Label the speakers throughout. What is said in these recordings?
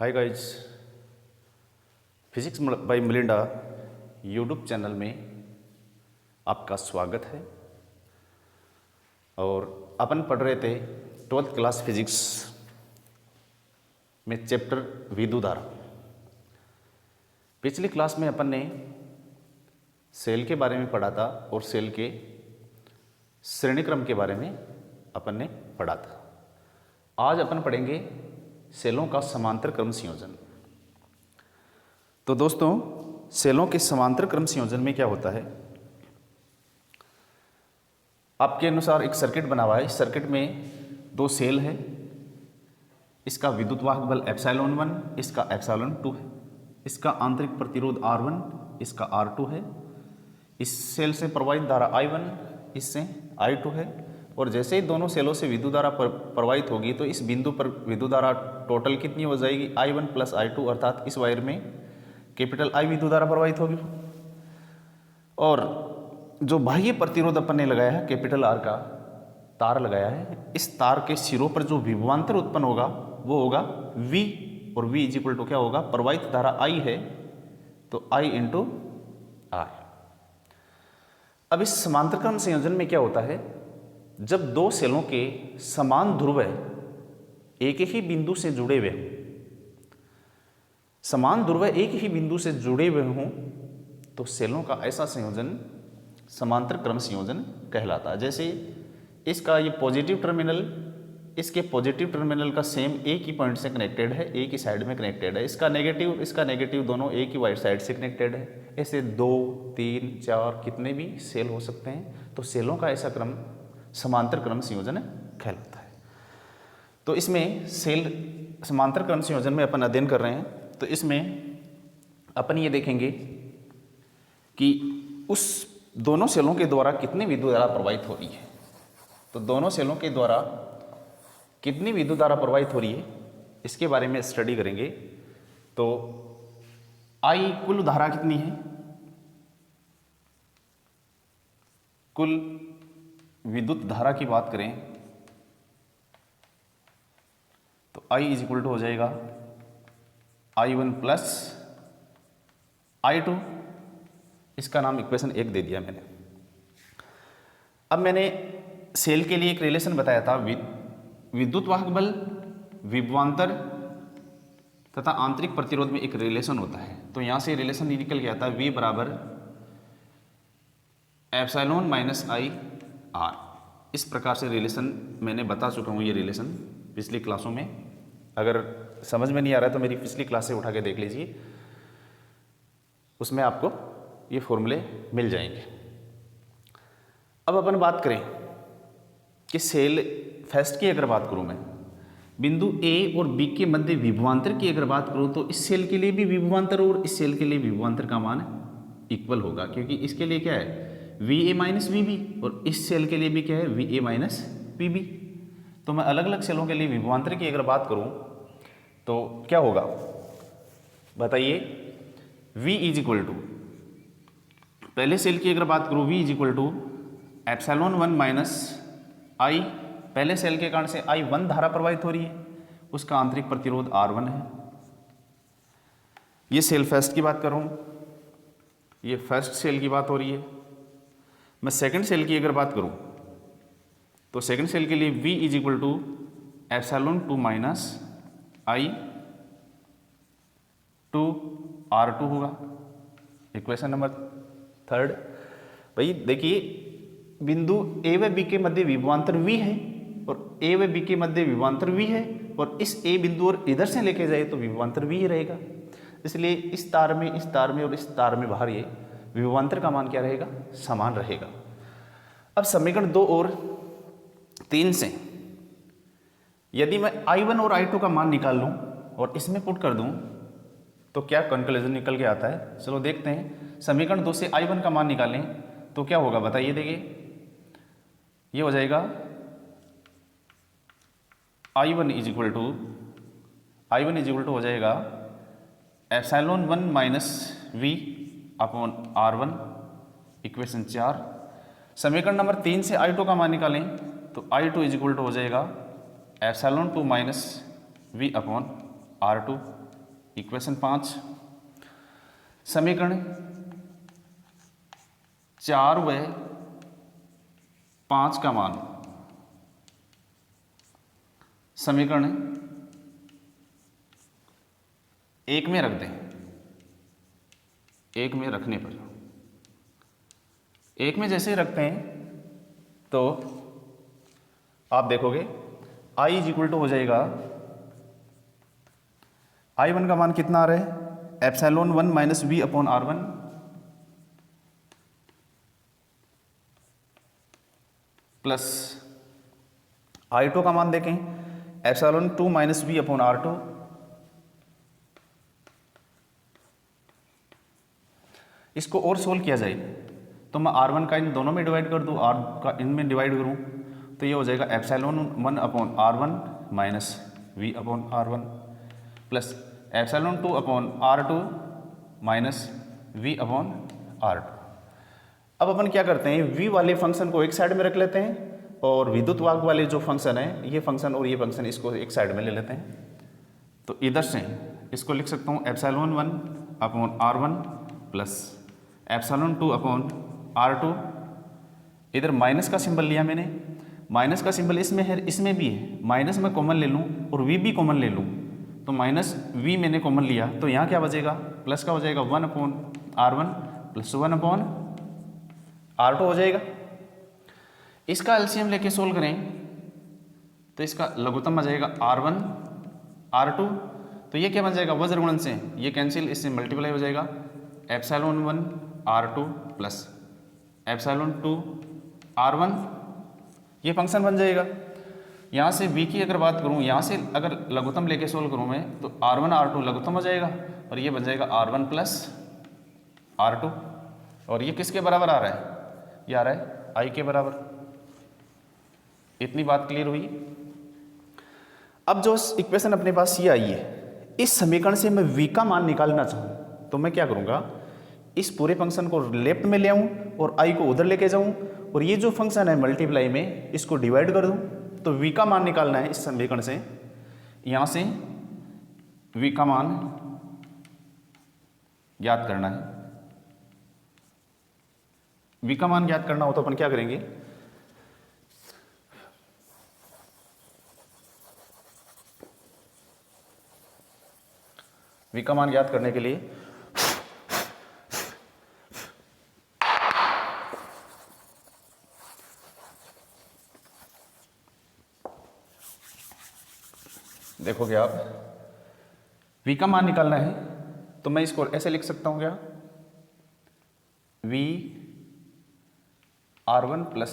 Speaker 1: Hi guys, physics bye Melinda YouTube channel में आपका स्वागत है। और अपन पढ़ रहे थे 12th क्लास फिजिक्स में चैप्टर विद्युत धारा। पिछली क्लास में अपन ने सेल के बारे में पढ़ा था और सेल के श्रेणी क्रम के बारे में अपन ने पढ़ा था। आज अपन पढ़ेंगे सेलों का समांतर क्रम संयोजन। तो दोस्तों, सेलों के समांतर क्रम संयोजन में क्या होता है, आपके अनुसार एक सर्किट बना हुआ है। इस सर्किट में दो सेल है, इसका विद्युत वाहक बल एप्सिलॉन 1, इसका एप्सिलॉन 2 है, इसका आंतरिक प्रतिरोध R1, इसका R2 है। इस सेल से प्रवाहित धारा I1, इससे I2 है। और जैसे ही दोनों सेलों से विद्युत धारा प्रवाहित होगी तो इस बिंदु पर विद्युत धारा टोटल कितनी हो जाएगी, I1 प्लस I2, अर्थात इस वायर में कैपिटल I विद्युत धारा प्रवाहित होगी। और जो बाह्य प्रतिरोध अपन ने लगाया है, कैपिटल R का तार लगाया है, इस तार के सिरों पर जो विभवांतर उत्पन्न होगा वो होगा V, और V इज इक्वल टू क्या होगा, प्रवाहित धारा I है तो I इंटू R। अब इस समांतर क्रम संयोजन में क्या होता है, जब दो सेलों के समान ध्रुव एक ही बिंदु से जुड़े हुए हों, समान ध्रुव एक ही बिंदु से जुड़े हुए हों, तो सेलों का ऐसा संयोजन समांतर क्रम संयोजन कहलाता है। जैसे इसका ये पॉजिटिव टर्मिनल इसके पॉजिटिव टर्मिनल का सेम एक ही पॉइंट से कनेक्टेड है, एक ही साइड में कनेक्टेड है। इसका नेगेटिव दोनों एक ही वाइट साइड से कनेक्टेड है। ऐसे 2, 3, 4 कितने भी सेल हो सकते हैं। तो सेलों का ऐसा क्रम समांतर क्रम संयोजन कहलाता है। तो इसमें सेल समांतर क्रम संयोजन में अपन अध्ययन कर रहे हैं, तो इसमें अपन ये देखेंगे कि उस दोनों सेलों के द्वारा कितनी विद्युत धारा प्रवाहित हो रही है। तो दोनों सेलों के द्वारा कितनी विद्युत धारा प्रवाहित हो रही है, इसके बारे में स्टडी करेंगे। तो I कुल धारा कितनी है, कुल विद्युत धारा की बात करें तो I इज इक्वल टू हो जाएगा I1 प्लस I2। इसका नाम इक्वेशन 1 दे दिया मैंने। अब मैंने सेल के लिए एक रिलेशन बताया था, विद्युत वाहक बल, विभवांतर तथा आंतरिक प्रतिरोध में एक रिलेशन होता है। तो यहां से रिलेशन निकल गया था V बराबर एप्सिलॉन माइनस I R। इस प्रकार से रिलेशन मैंने बता चुका हूँ, ये रिलेशन पिछली क्लासों में। अगर समझ में नहीं आ रहा है तो मेरी पिछली क्लास से उठा के देख लीजिए, उसमें आपको ये फॉर्मूले मिल जाएंगे। अब अपन बात करें कि सेल फर्स्ट की अगर बात करूँ मैं, बिंदु ए और बी के मध्य विभवांतर की अगर बात करूँ तो इस सेल के लिए भी विभवांतर और इस सेल के लिए विभवांतर का मान इक्वल होगा, क्योंकि इसके लिए क्या है VA माइनस VB, और इस सेल के लिए भी क्या है VA माइनस VB। तो मैं अलग अलग सेलों के लिए विभवांतर की अगर बात करूं तो क्या होगा बताइए। V इज इक्वल टू, पहले सेल की अगर बात करूं, V is equal to epsilon 1 minus I। पहले सेल के कारण से I1 धारा प्रवाहित हो रही है, उसका आंतरिक प्रतिरोध R1 है। ये सेल फर्स्ट की बात कर रहा हूं, ये फर्स्ट सेल की बात हो रही है। मैं सेकंड सेल की अगर बात करूं तो सेकंड सेल के लिए V is equal to epsilon 2 minus I 2 R2 होगा। Equation number 3। भाई देखिए, बिंदु A व B के मध्य विभवांतर V है और A व B के मध्य विभवांतर V है, और इस A बिंदु और इधर से लेके जाए तो विभवांतर V ही रहेगा। इसलिए इस तार में, इस तार में और इस तार में बाहर ये विभवांतर का मान क्या रहेगा, समान रहेगा। अब समीकरण 2 और 3 से यदि मैं I1 और I2 का मान निकाल लूं और इसमें पुट कर दूं तो क्या कंक्लूजन निकल के आता है, चलो देखते हैं। समीकरण 2 से I1 का मान निकालें तो क्या होगा बताइए। देखिए, ये हो जाएगा I1 इज इक्वल टू हो जाएगा epsilon 1 minus V upon R1, equation 4। समीकरण नंबर 3 से I2 का मान निकालें तो I2 इज इक्वल टू हो जाएगा epsilon 2 minus V upon R2, equation 5, समीकरण 4 व 5 का मान समीकरण 1 में रख दें। 1 में रखने पर 1 में जैसे ही रखते हैं तो आप देखोगे I इज इक्वल टू हो जाएगा, I1 का मान कितना आ रहा है, epsilon 1 minus V upon R1 plus I2 का मान देखें, epsilon 2 minus V upon R2 इसको और सोल्व किया जाए तो मैं R1 का इन दोनों में डिवाइड कर दूँ, R का इनमें डिवाइड करूँ तो ये हो जाएगा epsilon 1 upon R1 minus V upon R1 plus epsilon 2 upon R2 minus V upon R2। अब अपन क्या करते हैं, V वाले फंक्शन को एक साइड में रख लेते हैं और विद्युत वाहक वाले जो फंक्शन है, ये फंक्शन और ये फंक्शन, इसको एक साइड में ले लेते हैं। तो इधर से इसको लिख सकता हूँ epsilon 1 upon R1 plus epsilon 2 upon R2। इधर माइनस का सिंबल लिया मैंने, माइनस का सिंबल इसमें है, इसमें भी है, माइनस में कॉमन ले लूँ और V भी कॉमन ले लूँ तो माइनस V मैंने कॉमन लिया तो यहाँ क्या बचेगा, प्लस का हो जाएगा 1 upon R1 plus 1 upon R2 हो जाएगा। इसका एलसीएम लेके सोल्व करें तो इसका लघुत्तम आ जाएगा R1 R2, तो ये क्या बन जाएगा, वज्र गुणन से ये कैंसिल, इससे मल्टीप्लाई हो जाएगा epsilon 1 R2 plus epsilon 2 R1, ये फंक्शन बन जाएगा। यहाँ से V की अगर बात करूँ, यहाँ से अगर लघुत्तम लेके सोल्व करूँ मैं तो R1 R2 लघुत्तम हो जाएगा और ये बन जाएगा R1 प्लस R2, और ये किसके बराबर आ रहा है, ये आ रहा है I के बराबर। इतनी बात क्लियर हुई। अब जो इक्वेशन अपने पास ये आई है, इस समीकरण से मैं V का मान निकालना चाहूँ तो मैं क्या करूँगा, इस पूरे फंक्शन को लेफ्ट में ले आऊँ और I को उधर लेके जाऊँ और ये जो फंक्शन है मल्टीप्लाई में इसको डिवाइड कर दूँ, तो V का मान निकालना है इस समीकरण से। यहाँ से V का मान ज्ञात करना है। V का मान ज्ञात करना हो तो अपन क्या करेंगे, V का मान ज्ञात करने के लिए देखोगे आप, V का मान निकालना है तो मैं इसको ऐसे लिख सकता हूँ क्या, V R1 plus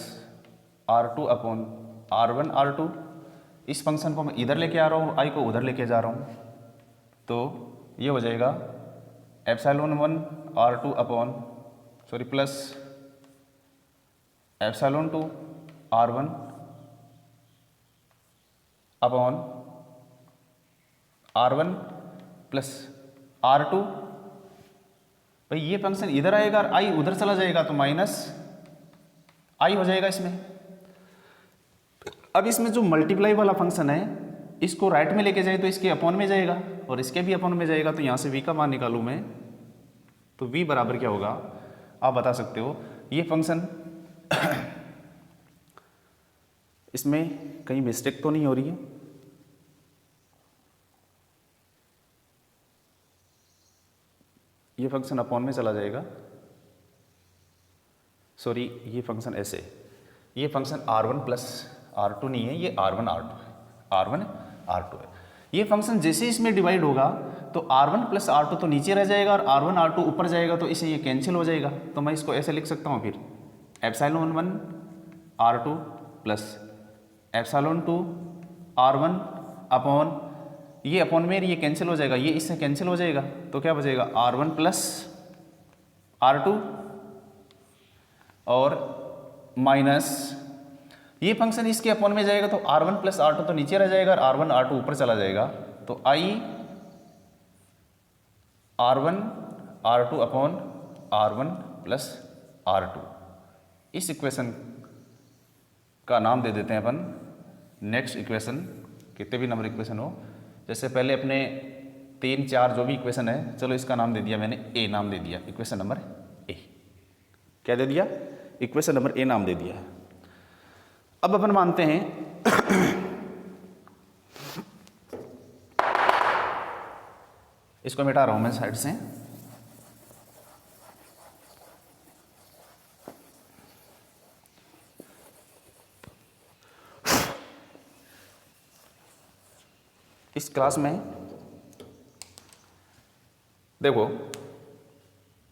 Speaker 1: R2 upon R1 R2। इस फंक्शन को मैं इधर लेके आ रहा हूँ, I को उधर लेके जा रहा हूँ, तो ये हो जाएगा epsilon 1 R2 upon plus epsilon 2 R1 upon R1 plus R2। भाई ये फंक्शन इधर आएगा और I उधर चला जाएगा तो माइनस I हो जाएगा इसमें। अब इसमें जो मल्टीप्लाई वाला फंक्शन है इसको राइट में लेके जाए तो इसके अपॉन में जाएगा और इसके भी अपॉन में जाएगा, तो यहाँ से V का मान निकालूँ मैं तो V बराबर क्या होगा, आप बता सकते हो। ये फंक्शन इसमें कहीं मिस्टेक तो नहीं हो रही है, ये फंक्शन अपॉन में चला जाएगा, सॉरी ये फंक्शन ऐसे, ये फंक्शन R1 प्लस R2 नहीं है, ये R1 R2 है, R1 R2 है। ये फंक्शन जैसे इसमें डिवाइड होगा तो R1 प्लस R2 तो नीचे रह जाएगा और R1 R2 ऊपर जाएगा, तो इसे ये कैंसिल हो जाएगा। तो मैं इसको ऐसे लिख सकता हूँ फिर epsilon 1 R2 plus epsilon 2 R1 upon, ये अपॉन में ये कैंसिल हो जाएगा, ये इससे कैंसिल हो जाएगा, तो क्या बचेगा R1 प्लस R2 और माइनस ये फंक्शन इसके अपॉन में जाएगा तो R1 प्लस R2 तो नीचे रह जाएगा और R1 R2 ऊपर चला जाएगा, तो I R1 R2 upon R1 plus R2। इस इक्वेशन का नाम दे देते हैं अपन नेक्स्ट इक्वेशन, कितने भी नंबर इक्वेशन हो। जैसे पहले अपने 3, 4 जो भी इक्वेशन है, चलो इसका नाम दे दिया मैंने ए नाम दे दिया, इक्वेशन नंबर ए। क्या दे दिया? इक्वेशन नंबर ए नाम दे दिया है। अब अपन मानते हैं इसको मिटा रहा हूं मैं साइड से। इस क्लास में देखो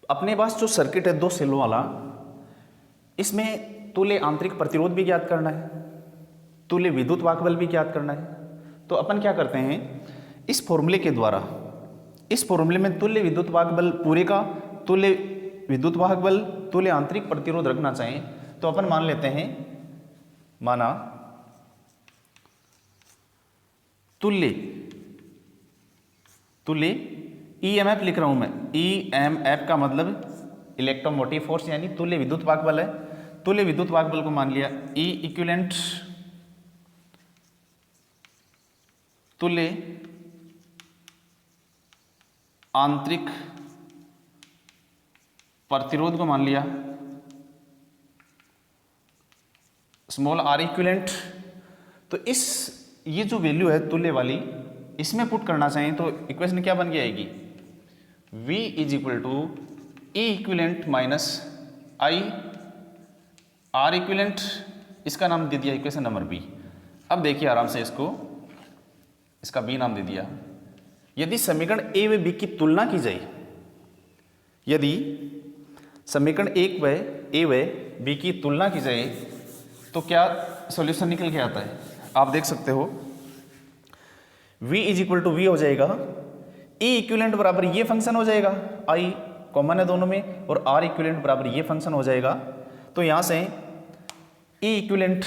Speaker 1: अपने पास जो सर्किट है 2 सेलों वाला, इसमें तुल्य आंतरिक प्रतिरोध भी ज्ञात करना है, तुल्य विद्युत वाहक बल भी ज्ञात करना है। तो अपन क्या करते हैं, इस फॉर्मूले के द्वारा, इस फॉर्मूले में तुल्य विद्युत वाहक बल पूरे का, तुल्य विद्युत वाहक बल, तुल्य आंतरिक प्रतिरोध रखना चाहें तो अपन मान लेते हैं, माना तुल्य ईएमएफ लिख रहा हूं मैं। ईएमएफ का मतलब इलेक्ट्रोमोटिव फोर्स, यानी तुल्य विद्युत वाहक बल है। तुल्य विद्युत वाहक बल को मान लिया ई इक्विवेलेंट, तुल्य आंतरिक प्रतिरोध को मान लिया स्मॉल आर इक्विवेलेंट। तो इस ये जो वैल्यू है तुल्य वाली, इसमें पुट करना चाहिए तो इक्वेशन क्या बन के आएगी, V is equal to E equivalent minus I R equivalent, इसका नाम दे दिया इक्वेशन नंबर बी। अब देखिए आराम से इसको, इसका बी नाम दे दिया। यदि समीकरण ए व बी की तुलना की जाए, यदि समीकरण ए व बी की तुलना की जाए तो क्या सॉल्यूशन निकल के आता है, आप देख सकते हो। V is equal to V हो जाएगा, ई इक्विवेलेंट बराबर ये फंक्शन हो जाएगा, आई कॉमन है दोनों में, और आर इक्विवेलेंट बराबर ये फंक्शन हो जाएगा। तो यहां से ई इक्विवेलेंट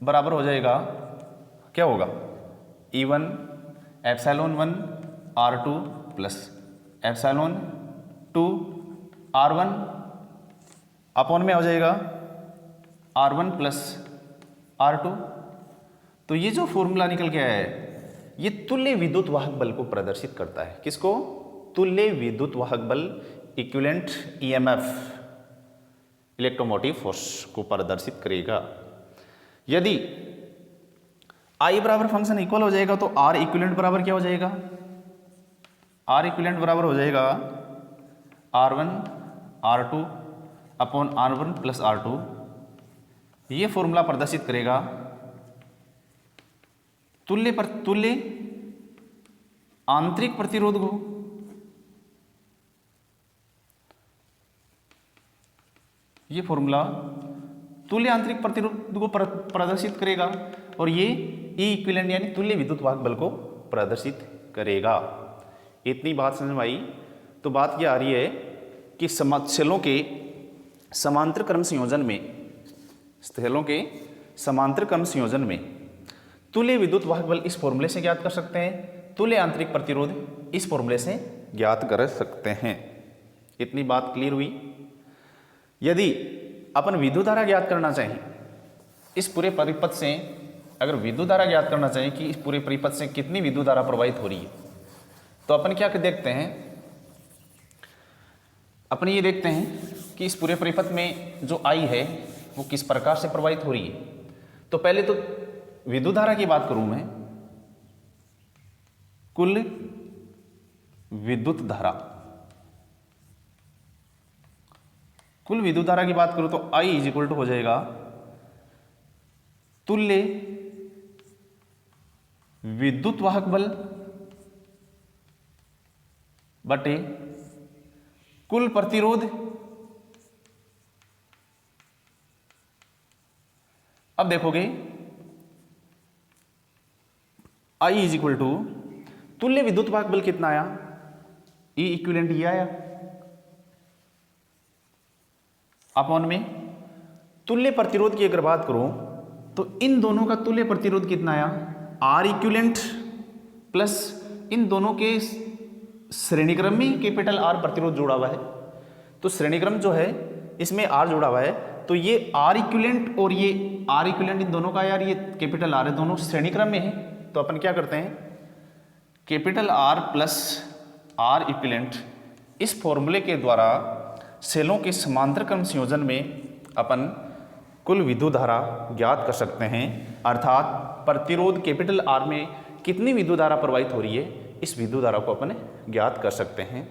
Speaker 1: बराबर हो जाएगा, क्या होगा, E1 epsilon 1 R2 plus epsilon 2 R1 upon में हो जाएगा R1 प्लस R2। तो ये जो फॉर्मूला निकल के आया है, ये तुल्य विद्युत वाहक बल को प्रदर्शित करता है। किसको? तुल्य विद्युत वाहक बल, इक्विवेलेंट ईएमएफ, इलेक्ट्रोमोटिव फोर्स को प्रदर्शित करेगा। यदि I बराबर फंक्शन इक्वल हो जाएगा तो R इक्विवेलेंट बराबर क्या हो जाएगा, R इक्विवेलेंट बराबर हो जाएगा R1 R2 upon R1 plus R2। ये फॉर्मूला प्रदर्शित करेगा तुल्य आंतरिक प्रतिरोध को, ये फॉर्मूला तुल्य आंतरिक प्रतिरोध को प्रदर्शित करेगा, और ये ई इक्विवेलेंट यानी तुल्य विद्युत वाहक बल को प्रदर्शित करेगा। इतनी बात समझ में आई। तो बात ये आ रही है कि सेलों के समांतर क्रम संयोजन में, सेलों के समांतर क्रम संयोजन में तुल्य विद्युत वाहक बल इस फॉर्मूले से ज्ञात कर सकते हैं, तुल्य आंतरिक प्रतिरोध इस फॉर्मूले से ज्ञात कर सकते हैं। इतनी बात क्लियर हुई। यदि अपन विद्युत धारा ज्ञात करना चाहें इस पूरे परिपथ से, अगर विद्युत धारा ज्ञात करना चाहें कि इस पूरे परिपथ से कितनी विद्युत धारा प्रवाहित हो रही है, तो अपन क्या देखते हैं, अपन ये देखते हैं कि इस पूरे परिपथ में जो I है वो किस प्रकार से प्रवाहित हो रही है। तो पहले तो विद्युत धारा की बात करूं मैं, कुल विद्युत धारा, कुल विद्युत धारा की बात करूं तो I इज इक्वल टू हो जाएगा तुल्य विद्युत वाहक बल बटे कुल प्रतिरोध। अब देखोगे I इज इक्वल टू तुल्य विद्युत वाहक बल कितना आया, ई इक्विवेलेंट ये आया, अपॉन में तुल्य प्रतिरोध की अगर बात करूं तो इन दोनों का तुल्य प्रतिरोध कितना आया, आर इक्विवेलेंट प्लस इन दोनों के श्रेणी क्रम में कैपिटल आर प्रतिरोध जुड़ा हुआ है। तो श्रेणी क्रम जो है इसमें आर जुड़ा हुआ है, तो ये आर इक्विवेलेंट और ये आर इक्विवेलेंट इन दोनों का यार ये कैपिटल आर है, दोनों श्रेणी क्रम में है। तो अपन क्या करते हैं, capital R plus R equivalent, इस फॉर्मूले के द्वारा सेलों के समांतर क्रम संयोजन में अपन कुल विद्युत धारा ज्ञात कर सकते हैं। अर्थात प्रतिरोध कैपिटल R में कितनी विद्युत धारा प्रवाहित हो रही है, इस विद्युत धारा को अपन ज्ञात कर सकते हैं।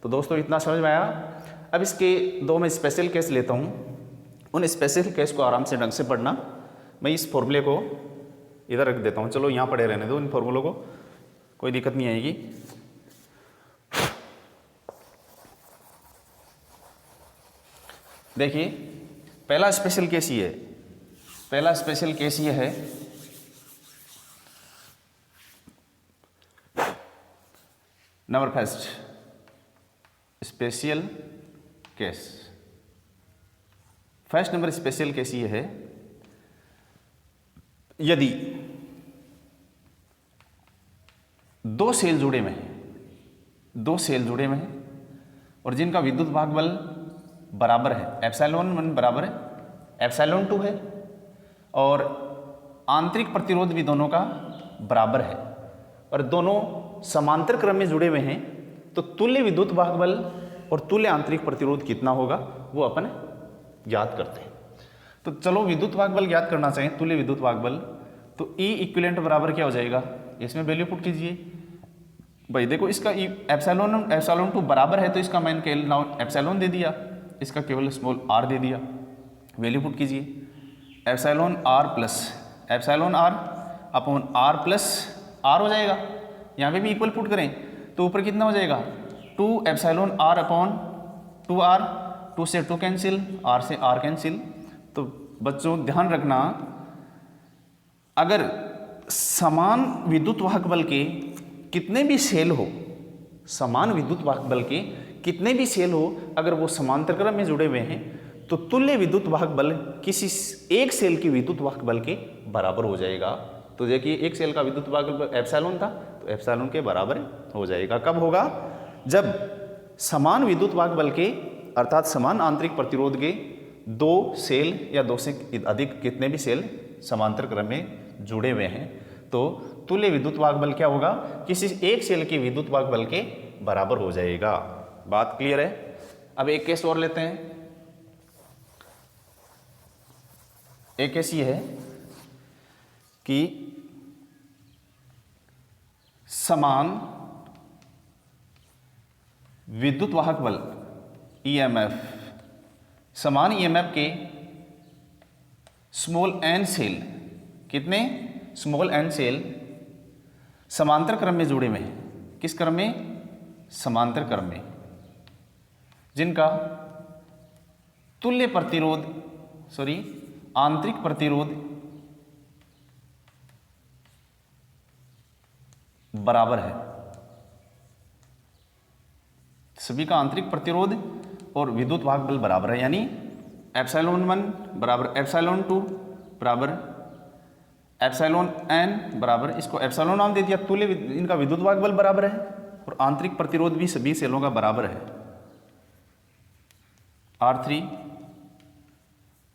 Speaker 1: तो दोस्तों इतना समझ में आया। अब इसके दो मैं स्पेशल केस लेता हूँ, उन स्पेशल केस को आराम से ढंग से पढ़ना। मैं इस फॉर्मूले को इधर रख देता हूँ, चलो यहाँ पढ़े रहने दो इन फॉर्मूलों को, कोई दिक्कत नहीं आएगी। देखिए पहला स्पेशल केस ये है, पहला स्पेशल केस ये है number first special case. First number special case ये है, यदि दो सेल जुड़े में हैं, दो सेल जुड़े में हैं और जिनका विद्युत भागबल बराबर है, एप्सिलॉन 1 बराबर है एप्सिलॉन 2 है और आंतरिक प्रतिरोध भी दोनों का बराबर है और दोनों समांतर क्रम में जुड़े हुए हैं, तो तुल्य विद्युत भागबल और तुल्य आंतरिक प्रतिरोध कितना होगा वो अपन ज्ञात करते हैं। तो चलो विद्युत भागबल ज्ञात करना चाहें, तुल्य विद्युत भागबल, तो E इक्विवेलेंट बराबर क्या हो जाएगा, इसमें वैल्यू पुट कीजिए। भाई देखो इसका एप्सिलॉन 2 बराबर है तो इसका मैंने केवल एप्सिलॉन दे दिया, इसका केवल स्मॉल r दे दिया, वैल्यू पुट कीजिए। Epsilon r plus epsilon r upon r plus r हो जाएगा, यहाँ पे भी इक्वल पुट करें तो ऊपर कितना हो जाएगा 2 एप्सिलॉन r अपॉन 2r, 2 से 2 कैंसिल, r से r कैंसिल। तो बच्चों ध्यान रखना, अगर समान विद्युत वाहक बल के कितने भी सेल हो, समान विद्युत वाहक बल के कितने भी सेल हो, अगर वो समांतर क्रम में जुड़े हुए हैं तो तुल्य विद्युत वाहक बल किसी एक सेल की विद्युत वाहक बल के बराबर हो जाएगा। तो देखिए एक सेल का विद्युत वाहक बल एप्सिलॉन था तो एप्सिलॉन के बराबर हो जाएगा। कब होगा, जब समान विद्युत वाहक बल के अर्थात समान आंतरिक प्रतिरोध के दो सेल या दो से अधिक कितने भी सेल समांतर क्रम में जुड़े हुए हैं, तो तुल्य विद्युत वाहक बल क्या होगा, किसी एक सेल के विद्युत वाहक बल के बराबर हो जाएगा। बात क्लियर है। अब एक केस और लेते हैं। एक केस ये है कि समान विद्युत वाहक बल ईएमएफ, समान ईएमएफ के स्मॉल एन सेल, कितने स्मॉल एन सेल समांतर क्रम में जुड़े हुए हैं। किस क्रम में, समांतर क्रम में, जिनका तुल्य प्रतिरोध आंतरिक प्रतिरोध बराबर है। सभी का आंतरिक प्रतिरोध और विद्युत वाहक बल बराबर है, यानी एप्सिलॉन 1 बराबर एप्सिलॉन 2 बराबर एप्सिलॉन n बराबर, इसको एप्सिलॉन नाम दे दिया, तुल्य इनका विद्युत वाहक बल बराबर है और आंतरिक प्रतिरोध भी सभी सेलों का बराबर है, R3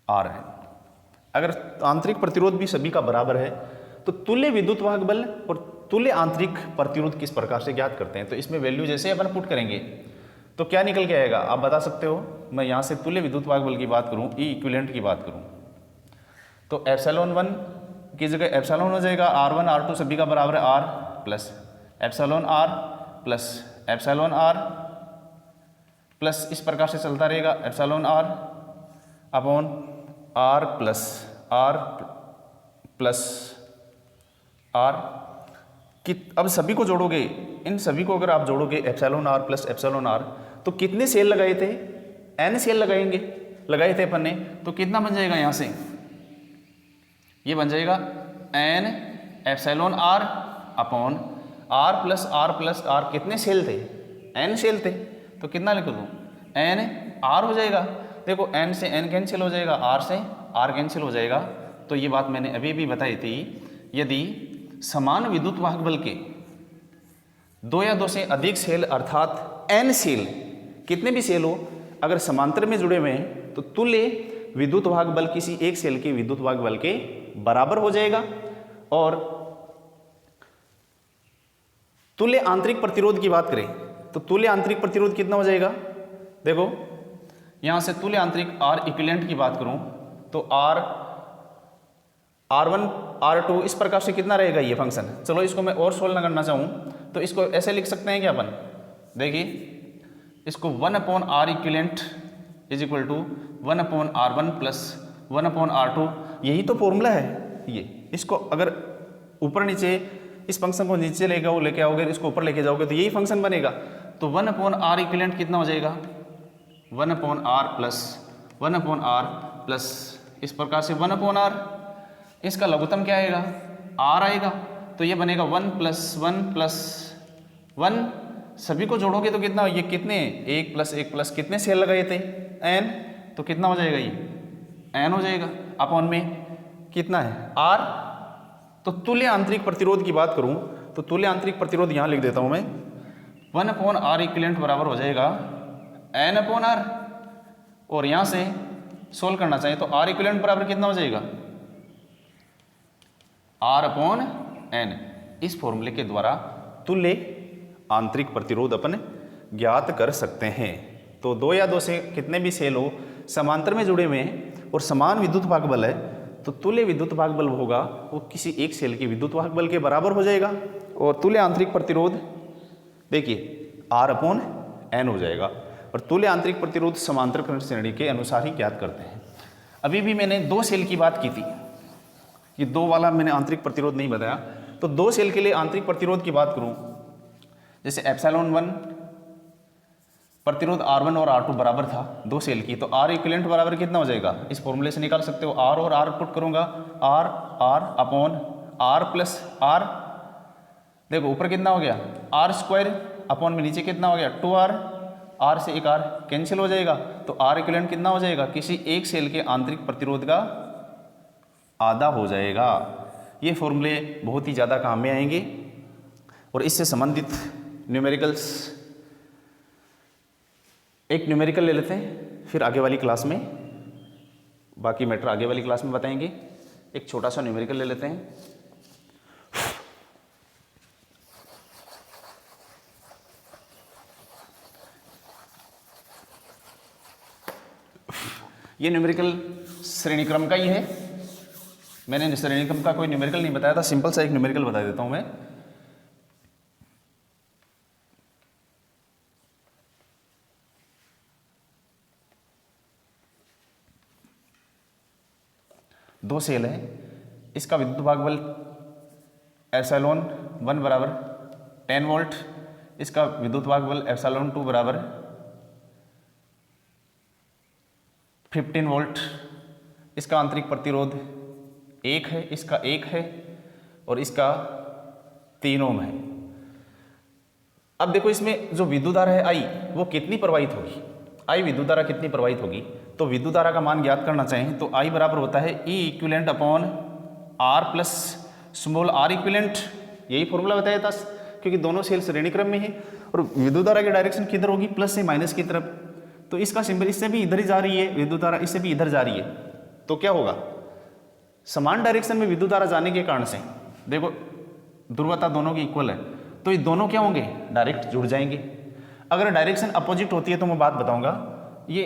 Speaker 1: R है। अगर आंतरिक प्रतिरोध भी सभी का बराबर है तो तुल्य विद्युत वाहक बल और तुल्य आंतरिक प्रतिरोध किस प्रकार से ज्ञात करते हैं। तो इसमें वैल्यू जैसे अपन पुट करेंगे तो क्या निकल के आएगा, आप बता सकते हो। मैं यहाँ से तुल्य विद्युत वाहक बल की बात करूँ, E इक्विवेलेंट की बात करूँ, तो एप्सिलॉन 1 की जगह एप्सिलॉन हो जाएगा, R1 R2 सभी का बराबर है R plus epsilon R plus epsilon R plus इस प्रकार से चलता रहेगा, epsilon R upon R plus R कि अब सभी को जोड़ोगे, इन सभी को अगर आप जोड़ोगे epsilon R plus epsilon R, तो कितने सेल लगाए थे, n सेल लगाए थे अपन ने, तो कितना बन जाएगा यहाँ से, ये बन जाएगा n epsilon R upon R plus R, कितने सेल थे, n सेल थे, तो कितना लिख दूँ, n R हो जाएगा। देखो n से n कैंसिल हो जाएगा, R से R कैंसिल हो जाएगा। तो ये बात मैंने अभी भी बताई थी, यदि समान विद्युत वाहक बल के दो या दो से अधिक सेल अर्थात n सेल, कितने भी सेल हो, अगर समांतर में जुड़े हुए हैं तो तुल्य विद्युत वाहक बल किसी एक सेल के विद्युत वाहक बल के बराबर हो जाएगा। और तुल्य आंतरिक प्रतिरोध की बात करें तो तुल्य आंतरिक प्रतिरोध कितना हो जाएगा, देखो यहां से तुल्य आंतरिक आर इक्विवेलेंट की बात करूं तो R1 R2 इस प्रकार से कितना रहेगा ये फंक्शन। चलो इसको मैं और सोल्व करना चाहूँ तो इसको ऐसे लिख सकते हैं क्या अपन, देखिए इसको 1/R equivalent is equal to 1/R1 plus 1/R2, यही तो फॉर्मूला है ये। इसको अगर ऊपर नीचे इस फंक्शन को नीचे लेके आओगे, इसको ऊपर लेके जाओगे तो यही फंक्शन बनेगा। तो 1/R इक्विवेलेंट कितना हो जाएगा, 1/R प्लस 1/R प्लस इस प्रकार से 1/R, इसका लघुत्तम क्या आएगा, R आएगा। तो ये बनेगा 1 + 1 सभी को जोड़ोगे तो कितना, ये कितने 1 + 1 प्लस कितने सेल लगाए थे n, तो कितना हो जाएगा ये n हो जाएगा। अपॉन में कितना है R। तो तुल्य आंतरिक प्रतिरोध की बात करूं तो तुल्य आंतरिक प्रतिरोध यहां लिख देता हूं मैं, 1/R इक्विवेलेंट बराबर हो जाएगा n/R। और यहां से सोल्व करना चाहिए तो R इक्विवेलेंट बराबर कितना हो जाएगा, R/n। इस फॉर्मूले के द्वारा तुल्य आंतरिक प्रतिरोध अपन ज्ञात कर सकते हैं। तो दो या दो से कितने भी सेल हो समांतर में जुड़े हुए हैं और समान विद्युत वाहक बल है, तो तुल्य विद्युत वाहक बल होगा वो किसी एक सेल के विद्युत वाहक बल के बराबर हो जाएगा। और तुल्य आंतरिक प्रतिरोध देखिए R/n हो जाएगा। और तुल्य आंतरिक प्रतिरोध समांतर श्रेणी के अनुसार ही ज्ञात करते हैं। अभी भी मैंने 2 सेल की बात की थी, ये 2 वाला मैंने आंतरिक प्रतिरोध नहीं बताया। तो 2 सेल के लिए आंतरिक प्रतिरोध की बात करूं, जैसे ε1 प्रतिरोध R1 और R2 बराबर था 2 सेल की, तो R इक्विवेलेंट बराबर कितना हो जाएगा, इस फॉर्मूले से निकाल सकते हो। R और R पुट करूंगा, R प्लस R, देखो ऊपर कितना हो गया R² अपॉन में नीचे कितना हो गया 2R, R से एक R कैंसिल हो जाएगा। तो R इक्विवेलेंट कितना हो जाएगा, किसी एक सेल के आंतरिक प्रतिरोध का आधा हो जाएगा। ये फॉर्मूले बहुत ही ज़्यादा काम में आएंगे और इससे संबंधित न्यूमेरिकल्स, एक न्यूमेरिकल ले लेते हैं, फिर आगे वाली क्लास में बाकी मैटर आगे वाली क्लास में बताएंगे। एक छोटा सा न्यूमेरिकल ले लेते हैं। ये न्यूमेरिकल श्रेणी क्रम का ही है, मैंने श्रेणी क्रम का कोई न्यूमेरिकल नहीं बताया था, सिंपल सा एक न्यूमेरिकल बता देता हूं मैं। दो सेल है, इसका विद्युत भाग बल ε1 बराबर 10 वोल्ट, इसका विद्युत भाग बल ε2 बराबर 15 वोल्ट। इसका आंतरिक प्रतिरोध 1 है, इसका 1 है और इसका 3 ओम है। अब देखो इसमें जो विद्युत धारा है I वो कितनी प्रवाहित होगी, I विद्युत धारा कितनी प्रवाहित होगी। तो विद्युत धारा का मान ज्ञात करना चाहें तो I बराबर होता है E equivalent upon R plus small r equivalent, यही फॉर्मूला बताया था क्योंकि दोनों सेल श्रेणी क्रम में है और विद्युत धारा की डायरेक्शन किधर होगी, प्लस से माइनस की तरफ। तो इसका सिंबल इससे भी इधर ही जा रही है विद्युत धारा, इससे भी इधर जा रही है, तो क्या होगा, समान डायरेक्शन में विद्युत धारा जाने के कारण से देखो ध्रुवता दोनों की इक्वल है, तो ये दोनों क्या होंगे, डायरेक्ट जुड़ जाएंगे। अगर डायरेक्शन अपोजिट होती है तो मैं बात बताऊंगा, ये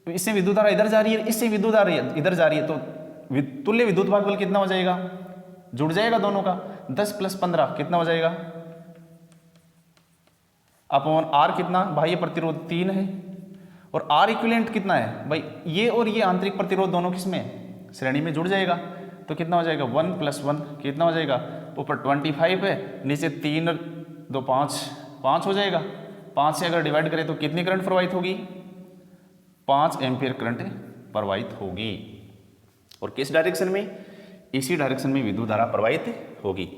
Speaker 1: इससे विद्युत धारा इधर जा रही है, इससे विद्युत धारा इधर जा रही है, तो तुल्य विद्युत भाग बल कितना हो जाएगा, जुड़ जाएगा दोनों का, 10 + 15 कितना हो जाएगा अपॉन R कितना, बाह्य प्रतिरोध 3 है और R इक्विवेलेंट कितना है भाई, ये और ये आंतरिक प्रतिरोध दोनों किसमें श्रेणी में जुड़ जाएगा, तो कितना हो जाएगा 1 + 1 कितना हो जाएगा, ऊपर 25 है, नीचे 3 2 5 हो जाएगा। 5 से अगर डिवाइड करें तो कितनी करंट प्रवाहित होगी, 5 एम्पीयर करंट प्रवाहित होगी। और किस डायरेक्शन में, इसी डायरेक्शन में विद्युत धारा प्रवाहित होगी।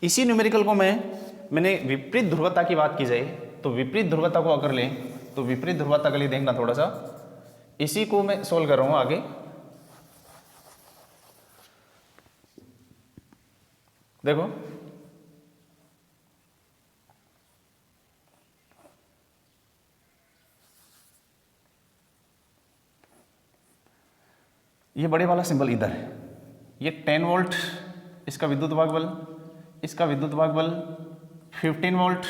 Speaker 1: इसी न्यूमेरिकल को मैंने विपरीत ध्रुवता की बात की जाए तो विपरीत ध्रुवता को अगर लें तो विपरीत ध्रुवता के लिए देखना थोड़ा सा, इसी को मैं सोल्व कर रहा हूं आगे। देखो ये बड़े वाला सिंबल इधर है, ये 10 वोल्ट इसका विद्युत भाग बल, इसका विद्युत भाग बल 15 वोल्ट,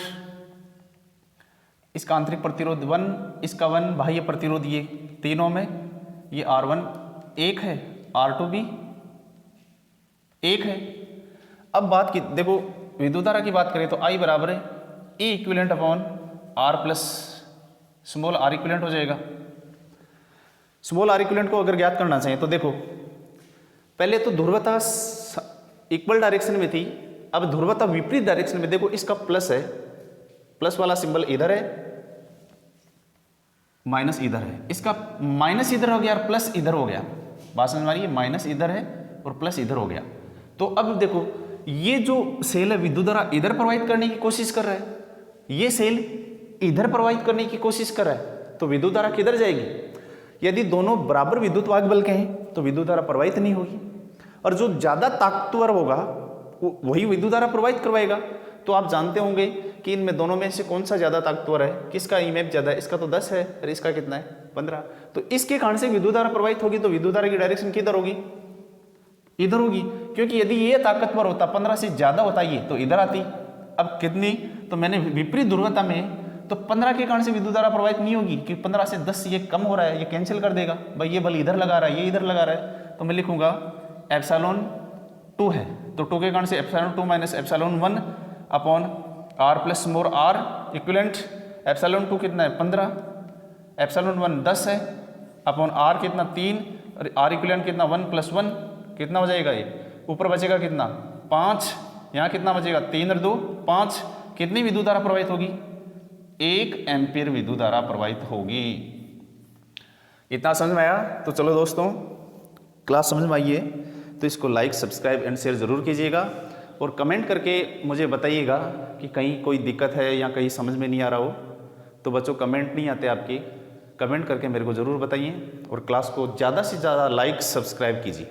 Speaker 1: इसका आंतरिक प्रतिरोध 1, इसका 1, बाह्य प्रतिरोध ये तीनों में, ये R1 1 है, R2 भी 1 है। अब बात की देखो विद्युत धारा की बात करें तो I बराबर है E equivalent upon R plus small r equivalent हो जाएगा। स्मॉल r इक्विवेलेंट को अगर ज्ञात करना चाहिए तो देखो पहले तो ध्रुवता इक्वल डायरेक्शन में थी, अब ध्रुवता विपरीत डायरेक्शन में। देखो इसका प्लस है, प्लस वाला सिंबल इधर है, माइनस इधर है, इसका माइनस इधर हो गया और प्लस इधर हो गया। बात समझ में आ रही है, माइनस इधर है और प्लस इधर हो गया। तो अब देखो ये जो सेल है विद्युत धारा इधर प्रवाहित करने की कोशिश कर रहा है, ये सेल इधर प्रवाहित करने की कोशिश कर रहा है, तो विद्युत धारा किधर जाएगी? यदि दोनों बराबर विद्युत वाहक बल के हैं तो विद्युत धारा प्रवाहित नहीं होगी, और जो ज्यादा ताकतवर होगा वही विद्युत धारा प्रवाहित करवाएगा। तो आप जानते होंगे कि इनमें दोनों में से कौन सा ज्यादा ताकतवर है, किसका ईएमएफ ज्यादा है? इसका तो 10 है और इसका कितना है 15। तो इसके कारण से विद्युत धारा प्रवाहित होगी, तो विद्युत धारा की डायरेक्शन किधर होगी? इधर होगी, क्योंकि यदि ये ताकतवर होता 15 से ज्यादा होता ये तो इधर आती। अब कितनी? तो मैंने विपरीत ध्रुवता में तो 15 के कारण से विद्युत धारा प्रवाहित नहीं होगी, कि 15 से 10 ये कम हो रहा है, ये कैंसिल कर देगा भाई, ये बल इधर लगा रहा है, ये इधर लगा रहा है, तो मैं लिखूंगा एप्सिलॉन 2 है, तो 2 के कारण से epsilon 2 minus epsilon 1 upon r plus मोर r इक्विवेलेंट। एप्सिलॉन 2 कितना है 15, एप्सिलॉन 1 10 है, अपॉन r कितना 3, और r इक्विवेलेंट कितना 1 प्लस 1 कितना हो जाएगा? ये ऊपर बचेगा कितना 5, यहाँ कितना बचेगा 3 और 2 5। कितनी विद्युत धारा प्रवाहित होगी? 1 एम्पीयर विद्युत धारा प्रवाहित होगी। इतना समझ में आया? तो चलो दोस्तों, क्लास समझ में आई है तो इसको लाइक सब्सक्राइब एंड शेयर जरूर कीजिएगा, और कमेंट करके मुझे बताइएगा कि कहीं कोई दिक्कत है या कहीं समझ में नहीं आ रहा हो। तो बच्चों कमेंट नहीं आते आपके, कमेंट करके मेरे को ज़रूर बताइए, और क्लास को ज़्यादा से ज़्यादा लाइक सब्सक्राइब कीजिए।